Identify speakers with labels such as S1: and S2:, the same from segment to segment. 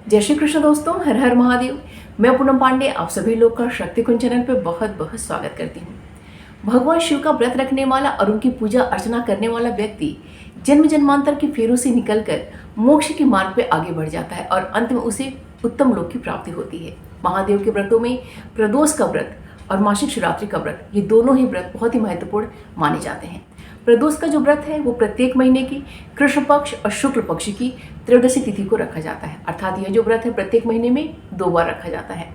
S1: जय श्री कृष्ण दोस्तों, हर हर महादेव। मैं पूनम पांडे आप सभी लोग का शक्ति कुंज चैनल पे बहुत बहुत स्वागत करती हूँ। भगवान शिव का व्रत रखने वाला और उनकी पूजा अर्चना करने वाला व्यक्ति जन्म जन्मांतर के फेरों से निकलकर मोक्ष के मार्ग पे आगे बढ़ जाता है और अंत में उसे उत्तम लोक की प्राप्ति होती है। महादेव के व्रतों में प्रदोष का व्रत और मासिक शिवरात्रि का व्रत, ये दोनों ही व्रत बहुत ही महत्वपूर्ण माने जाते हैं। प्रदोष का जो व्रत है वो प्रत्येक महीने की कृष्ण पक्ष और शुक्ल पक्ष की त्रयोदशी तिथि को रखा जाता है, अर्थात यह जो व्रत है प्रत्येक महीने में 2 बार रखा जाता है।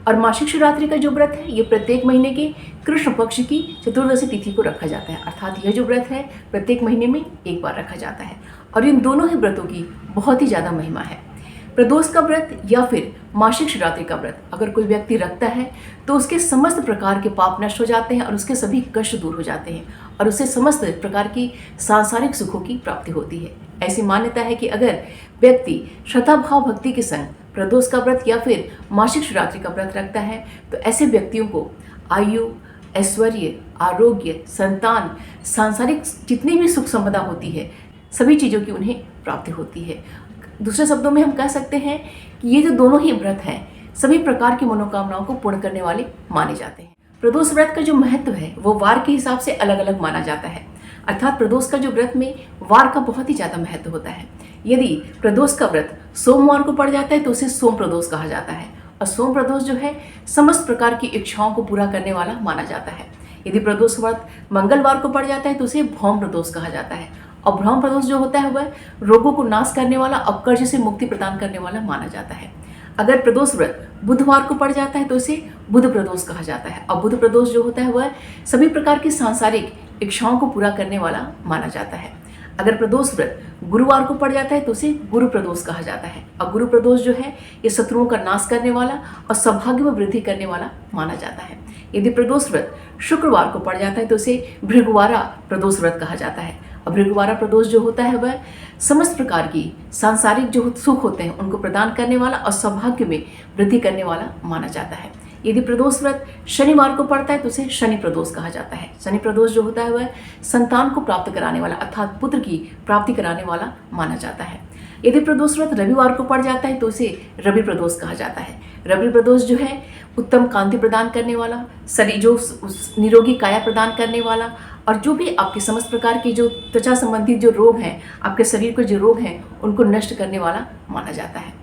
S1: और मासिक शिवरात्रि का जो व्रत है ये प्रत्येक महीने के कृष्ण पक्ष की चतुर्दशी तिथि को रखा जाता है, अर्थात यह जो व्रत है प्रत्येक महीने में 1 बार रखा जाता है। और इन दोनों ही व्रतों की बहुत ही ज़्यादा महिमा है। प्रदोष का व्रत या फिर मासिक शिवरात्रि का व्रत अगर कोई व्यक्ति रखता है तो उसके समस्त प्रकार के पाप नष्ट हो जाते हैं और उसके सभी कष्ट दूर हो जाते हैं और उसे समस्त प्रकार की सांसारिक सुखों की प्राप्ति होती है। ऐसी मान्यता है कि अगर व्यक्ति श्रद्धा भाव भक्ति के संग प्रदोष का व्रत या फिर मासिक शिवरात्रि का व्रत रखता है तो ऐसे व्यक्तियों को आयु, ऐश्वर्य, आरोग्य, संतान, सांसारिक जितनी भी सुख संपदा होती है सभी चीज़ों की उन्हें प्राप्ति होती है। दूसरे शब्दों में हम कह सकते हैं कि ये जो दोनों ही व्रत हैं सभी प्रकार की मनोकामनाओं को पूर्ण करने वाले माने जाते हैं। प्रदोष व्रत का जो महत्व है वो वार के हिसाब से अलग अलग माना जाता है, अर्थात प्रदोष का जो व्रत में वार का बहुत ही ज़्यादा महत्व होता है। यदि प्रदोष का व्रत सोमवार को पड़ जाता है तो उसे सोम प्रदोष कहा जाता है और सोम प्रदोष जो है समस्त प्रकार की इच्छाओं को पूरा करने वाला माना जाता है। यदि प्रदोष व्रत मंगलवार को पड़ जाता है तो उसे भौम प्रदोष कहा जाता है और भ्रम प्रदोष जो होता है वह रोगों को नाश करने वाला और कर्ज से मुक्ति प्रदान करने वाला माना जाता है। अगर प्रदोष व्रत बुधवार को पड़ जाता है तो इसे बुध प्रदोष कहा जाता है और बुध प्रदोष जो होता है वह सभी प्रकार की सांसारिक इच्छाओं को पूरा करने वाला माना जाता है। अगर प्रदोष व्रत गुरुवार को पड़ जाता है तो उसे गुरु प्रदोष कहा जाता है और गुरु प्रदोष जो है ये शत्रुओं का नाश करने वाला और सौभाग्य में वृद्धि करने वाला माना जाता है। यदि प्रदोष व्रत शुक्रवार को पड़ जाता है तो उसे भृगुवारा प्रदोष व्रत कहा जाता है और भृगुवारा प्रदोष जो होता है वह समस्त प्रकार की सांसारिक जो सुख होते हैं उनको प्रदान करने वाला और सौभाग्य में वृद्धि करने वाला माना जाता है। यदि प्रदोष व्रत शनिवार को पड़ता है तो उसे शनि प्रदोष कहा जाता है। शनि प्रदोष जो होता है वह संतान को प्राप्त कराने वाला अर्थात पुत्र की प्राप्ति कराने वाला माना जाता है। यदि प्रदोष व्रत रविवार को पड़ जाता है तो उसे रवि प्रदोष कहा जाता है। रवि प्रदोष जो है उत्तम कांति प्रदान करने वाला, शरीर जो निरोगी काया प्रदान करने वाला और जो भी आपके समस्त प्रकार के जो त्वचा संबंधित जो रोग हैं, आपके शरीर के जो रोग हैं उनको नष्ट करने वाला माना जाता है।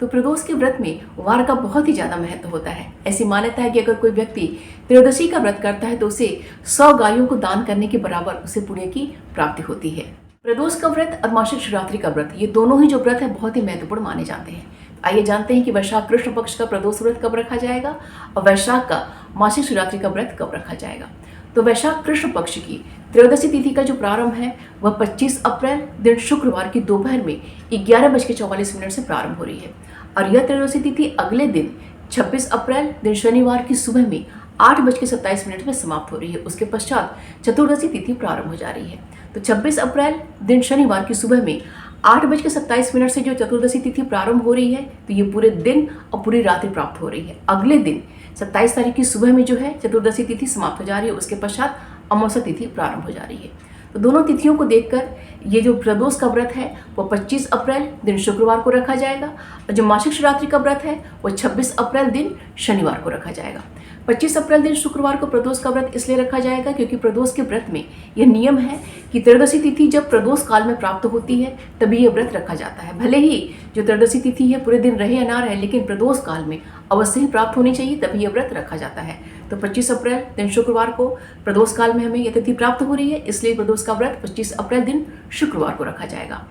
S1: तो प्रदोष के व्रत में वार का बहुत ही ज़्यादा महत्व होता है। ऐसी मान्यता है कि अगर कोई व्यक्ति त्रयोदशी का व्रत करता है तो उसे 100 गायों को दान करने के बराबर उसे पुण्य की प्राप्ति होती है। प्रदोष का व्रत और मासिक शिवरात्रि का व्रत ये दोनों ही जो व्रत है बहुत ही महत्वपूर्ण माने जाते हैं। आइए जानते हैं कि वैशाख कृष्ण पक्ष का प्रदोष व्रत कब रखा जाएगा और वैशाख का मासिक शिवरात्रि का व्रत कब रखा जाएगा। तो वैशाख कृष्ण पक्ष की त्रयोदशी तिथि का जो प्रारंभ है वह 25 अप्रैल दिन शुक्रवार की दोपहर में 11:44 से प्रारंभ हो रही है और यह त्रयोदशी तिथि अगले दिन 26 अप्रैल दिन शनिवार की सुबह में 8:27 में समाप्त हो रही है। उसके पश्चात चतुर्दशी तिथि प्रारंभ हो जा रही है। तो 26 अप्रैल दिन शनिवार की सुबह में 8:27 से जो चतुर्दशी तिथि प्रारंभ हो रही है तो ये पूरे दिन और पूरी रात्रि प्राप्त हो रही है। अगले दिन 27 तारीख की सुबह में जो है चतुर्दशी तिथि समाप्त हो जा रही है। उसके पश्चात अमावस्या तिथि प्रारंभ हो जा रही है। तो दोनों तिथियों को देखकर ये जो प्रदोष का व्रत है वो 25 अप्रैल दिन शुक्रवार को रखा जाएगा और जो मासिक शिवरात्रि का व्रत है वो 26 अप्रैल दिन शनिवार को रखा जाएगा। 25 अप्रैल दिन शुक्रवार को प्रदोष का व्रत इसलिए रखा जाएगा क्योंकि प्रदोष के व्रत में यह नियम है कि त्रयोदशी तिथि जब प्रदोष काल में प्राप्त होती है तभी यह व्रत रखा जाता है। भले ही जो त्रयोदशी तिथि है पूरे दिन रहे या ना रहे लेकिन प्रदोष काल में अवश्य ही प्राप्त होनी चाहिए तभी यह व्रत रखा जाता है। तो 25 अप्रैल दिन शुक्रवार को प्रदोष काल में हमें यह तिथि प्राप्त हो रही है, इसलिए प्रदोष का व्रत 25 अप्रैल दिन शुक्रवार को रखा जाएगा।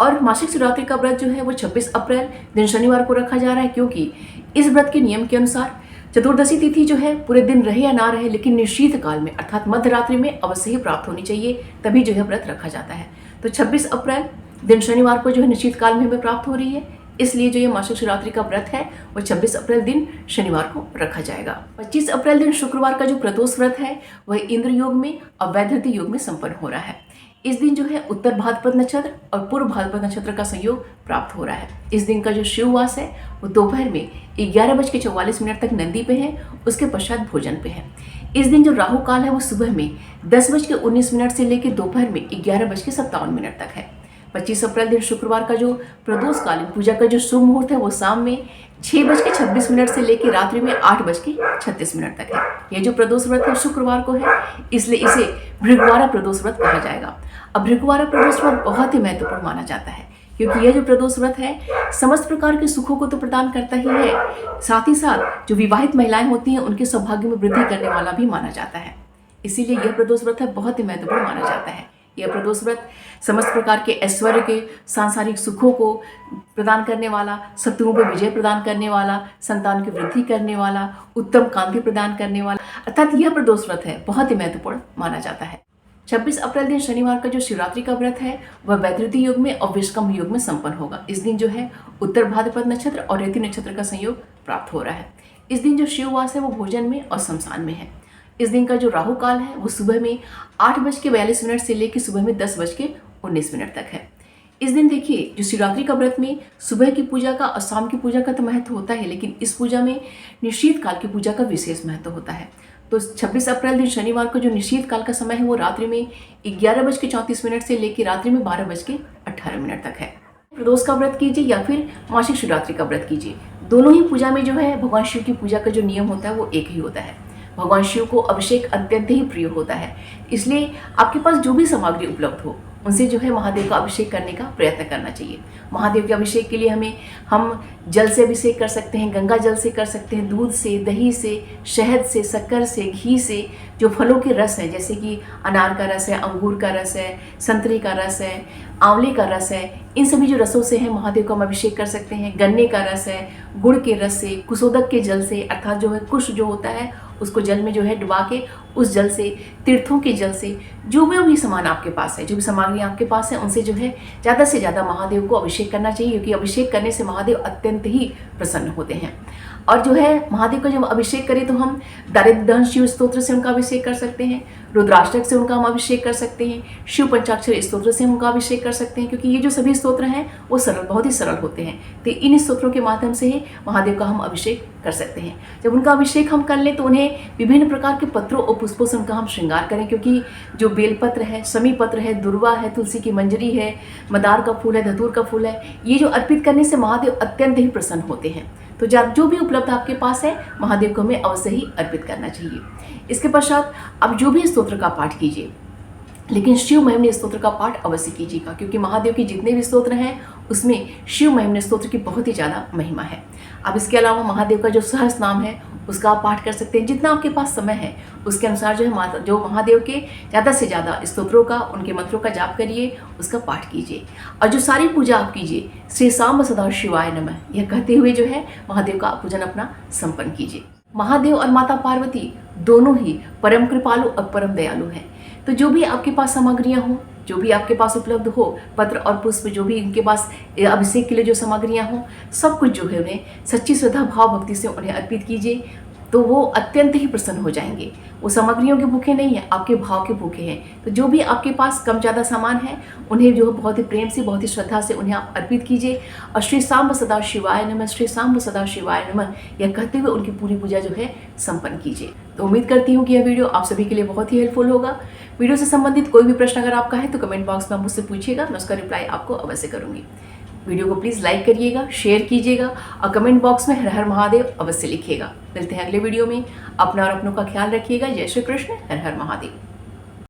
S1: और मासिक शिवरात्रि का व्रत जो है वो 26 अप्रैल दिन शनिवार को रखा जा रहा है क्योंकि इस व्रत के नियम के अनुसार चतुर्दशी तिथि जो है पूरे दिन रहे या ना रहे लेकिन निशीत काल में अर्थात मध्य रात्रि में अवश्य ही प्राप्त होनी चाहिए तभी जो है व्रत रखा जाता है। तो 26 अप्रैल दिन शनिवार को जो है निशीत काल में हमें प्राप्त हो रही है, इसलिए जो ये मासिक शिवरात्रि का व्रत है वो 26 अप्रैल दिन शनिवार को रखा जाएगा। 25 अप्रैल दिन शुक्रवार का जो प्रदोष व्रत है वह इंद्र योग में और वैधृति योग में संपन्न हो रहा है। इस दिन जो है उत्तर भाद्रपद नक्षत्र और पूर्व भाद्रपद नक्षत्र का संयोग प्राप्त हो रहा है। इस दिन का जो शिववास है वो दोपहर में 11:44 तक नंदी पे है, उसके पश्चात भोजन पे है। इस दिन जो राहु काल है वो सुबह में 10:19 से लेकर दोपहर में 11:57 तक है। 25 अप्रैल दिन शुक्रवार का जो प्रदोषकालीन पूजा का जो शुभ मुहूर्त है वो शाम में 6:26 से लेकर रात्रि में 8:36 तक है। यह जो प्रदोष व्रत है शुक्रवार को है, इसलिए इसे भृगुवारा प्रदोष व्रत कहा जाएगा। अब भृगुवारा प्रदोष व्रत बहुत ही महत्वपूर्ण माना जाता है, क्योंकि यह जो प्रदोष व्रत है समस्त प्रकार के सुखों को तो प्रदान करता ही है, साथ ही साथ जो विवाहित महिलाएं होती हैं उनके सौभाग्य में वृद्धि करने वाला भी माना जाता है। इसीलिए यह प्रदोष व्रत है बहुत ही महत्वपूर्ण माना जाता है। यह प्रदोष व्रत समस्त प्रकार के ऐश्वर्य के, सांसारिक सुखों को प्रदान करने वाला, शत्रुओं पर विजय प्रदान करने वाला, संतान की वृद्धि करने वाला, उत्तम कांति प्रदान करने वाला, अर्थात यह प्रदोष व्रत है बहुत ही महत्वपूर्ण माना जाता है। 26 अप्रैल दिन शनिवार का जो शिवरात्रि का व्रत है वह वैधृति योग में और विश्वकर्म योग में संपन्न होगा। इस दिन जो है उत्तर भाद्रपद नक्षत्र और रेवती नक्षत्र का संयोग प्राप्त हो रहा है। इस दिन जो शिववास है वो भोजन में और शमशान में है। इस दिन का जो राहु काल है वो सुबह में 8:42 से लेकर सुबह में 10:19 तक है। इस दिन देखिए जो शिवरात्रि का व्रत में सुबह की पूजा का और शाम की पूजा का तो महत्व होता है, लेकिन इस पूजा में निश्चित काल की पूजा का विशेष महत्व होता है। तो 26 अप्रैल दिन शनिवार को जो निश्चित काल का समय है वो रात्रि में 11:34 से लेकर रात्रि में 12:18 तक है। प्रदोष का व्रत कीजिए या फिर मासिक शिवरात्रि का व्रत कीजिए, दोनों ही पूजा में जो है भगवान शिव की पूजा का जो नियम होता है वो एक ही होता है। भगवान शिव को अभिषेक अत्यंत ही प्रिय होता है, इसलिए आपके पास जो भी सामग्री उपलब्ध हो उनसे जो है महादेव का अभिषेक करने का प्रयत्न करना चाहिए। महादेव के अभिषेक के लिए हम जल से अभिषेक कर सकते हैं, गंगा जल से कर सकते हैं, दूध से, दही से, शहद से, शक्कर से, घी से, जो फलों के रस हैं जैसे कि अनार का रस है, अंगूर का रस है, संतरे का रस है, आंवले का रस है, इन सभी जो रसों से है महादेव का हम अभिषेक कर सकते हैं। गन्ने का रस है, गुड़ के रस से, कुशोदक के जल से, अर्थात जो है कुश जो होता है उसको जल में जो है डुबा के उस जल से, तीर्थों के जल से, जो भी सामान आपके पास है, जो भी सामग्री आपके पास है उनसे जो है ज़्यादा से ज़्यादा महादेव को अभिषेक करना चाहिए, क्योंकि अभिषेक करने से महादेव अत्यंत ही प्रसन्न होते हैं। और जो है महादेव का जब अभिषेक करें तो हम दारिद्र्य दहन शिव स्तोत्र से उनका अभिषेक कर सकते हैं, रुद्राष्टक से उनका हम अभिषेक कर सकते हैं, शिव पंचाक्षर स्तोत्र से हम उनका अभिषेक कर सकते हैं, क्योंकि ये जो सभी स्तोत्र हैं वो सरल, बहुत ही सरल होते हैं। तो इन स्तोत्रों के माध्यम से ही महादेव का हम अभिषेक कर सकते हैं। जब उनका अभिषेक हम कर लें तो उन्हें विभिन्न प्रकार के पत्रों और पुष्पों से उनका हम श्रृंगार करें, क्योंकि जो बेलपत्र है, समी पत्र है, दुर्वा है, तुलसी की मंजरी है, मदार का फूल है, धतूर का फूल है, ये जो अर्पित करने से महादेव अत्यंत ही प्रसन्न होते हैं। तो जो भी उपलब्ध आपके पास है महादेव को हमें अवश्य ही अर्पित करना चाहिए। इसके पश्चात अब जो भी स्तोत्र का पाठ कीजिए, लेकिन शिव महिमनी स्तोत्र का पाठ अवश्य कीजिएगा, क्योंकि महादेव के जितने भी स्तोत्र हैं उसमें शिव महिमनी स्तोत्र की बहुत ही ज़्यादा महिमा है। अब इसके अलावा महादेव का जो सहस्त्र नाम है उसका आप पाठ कर सकते हैं, जितना आपके पास समय है उसके अनुसार जो है जो महादेव के ज़्यादा से ज़्यादा स्तोत्रों का, उनके मंत्रों का जाप करिए, उसका पाठ कीजिए। और जो सारी पूजा आप कीजिए श्री सांब सदा शिवाय नमः यह कहते हुए जो है महादेव का पूजन अपना संपन्न कीजिए। महादेव और माता पार्वती दोनों ही परम कृपालु और परम दयालु हैं। तो जो भी आपके पास सामग्रियाँ हों, जो भी आपके पास उपलब्ध हो, पत्र और पुष्प, जो भी इनके पास अभिषेक के लिए जो सामग्रियाँ हों, सब कुछ जो है उन्हें सच्ची श्रद्धा भाव भक्ति से उन्हें अर्पित कीजिए, तो वो अत्यंत ही प्रसन्न हो जाएंगे। वो सामग्रियों के भूखे नहीं हैं, आपके भाव के भूखे हैं। तो जो भी आपके पास कम ज़्यादा सामान है उन्हें जो बहुत ही प्रेम से, बहुत ही श्रद्धा से उन्हें आप अर्पित कीजिए और श्री सांब सदा शिवाय नमः, श्री सांब सदा शिवाय नमः यह कहते हुए उनकी पूरी पूजा जो है संपन्न कीजिए। तो उम्मीद करती हूँ कि यह वीडियो आप सभी के लिए बहुत ही हेल्पफुल होगा। वीडियो से संबंधित कोई भी प्रश्न अगर आपका है तो कमेंट बॉक्स में आप मुझसे पूछिएगा, मैं उसका रिप्लाई आपको अवश्य करूँगी। वीडियो को प्लीज़ लाइक करिएगा, शेयर कीजिएगा और कमेंट बॉक्स में हर हर महादेव अवश्य लिखिएगा। मिलते हैं अगले वीडियो में। अपना और अपनों का ख्याल रखिएगा। जय श्री कृष्ण। हर हर महादेव।